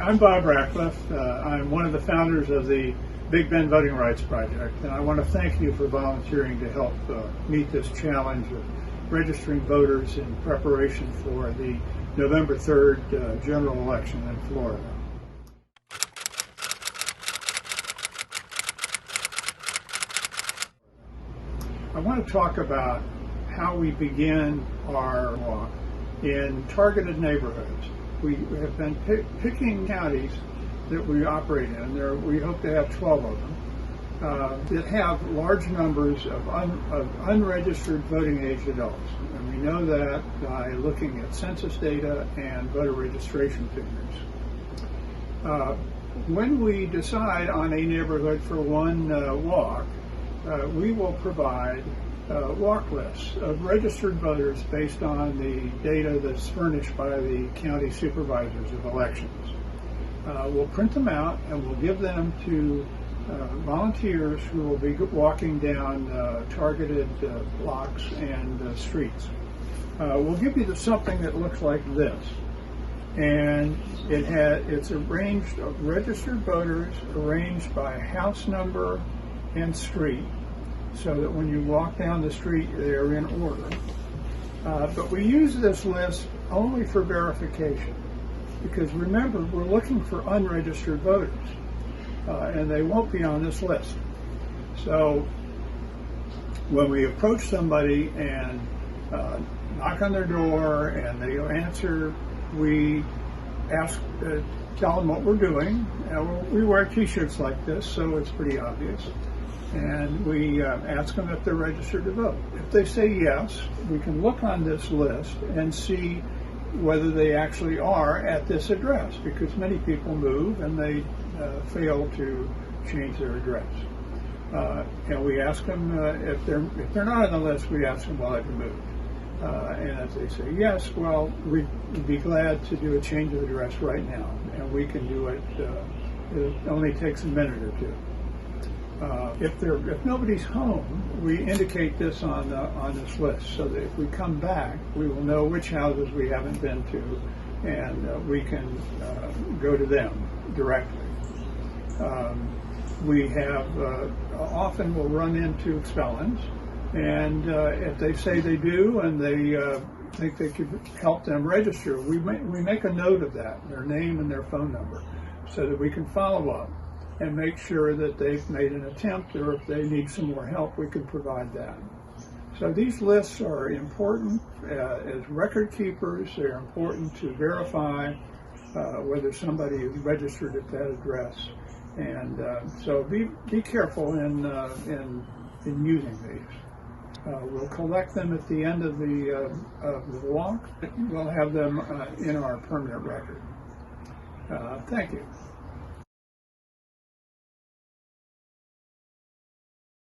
I'm Bob Rackleff. I'm one of the founders of the Big Bend Voting Rights Project, and I want to thank you for volunteering to help meet this challenge of registering voters in preparation for the November 3rd general election in Florida. I want to talk about how we begin our walk in targeted neighborhoods. We have been picking counties that we operate in. We hope to have 12 of them that have large numbers of unregistered voting age adults. And we know that by looking at census data and voter registration figures. When we decide on a neighborhood for one walk, we will provide walk lists of registered voters based on the data that's furnished by the county supervisors of elections. We'll print them out and we'll give them to volunteers who will be walking down targeted blocks and streets. We'll give you something that looks like this. And it's arranged, registered voters arranged by house number and street, so that when you walk down the street, they're in order. But we use this list only for verification, because remember, we're looking for unregistered voters, and they won't be on this list. So when we approach somebody and knock on their door and they answer, we ask, tell them what we're doing. We wear t-shirts like this, so it's pretty obvious. And we ask them if they're registered to vote. If they say yes, we can look on this list and see whether they actually are at this address, because many people move and they fail to change their address. And we ask them if they're not on the list, we ask them why they moved. And if they say yes, well, we'd be glad to do a change of address right now, and we can do it. It only takes a minute or two. If nobody's home, we indicate this on this list, so that if we come back, we will know which houses we haven't been to, and we can go to them directly. We have often will run into felons, and if they say they do and they think they could help them register, we make a note of that, their name and their phone number, so that we can follow up and make sure that they've made an attempt, or if they need some more help, we can provide that. So these lists are important as record keepers. They're important to verify whether somebody is registered at that address. And so be careful in using these. We'll collect them at the end of the walk. We'll have them in our permanent record. Thank you.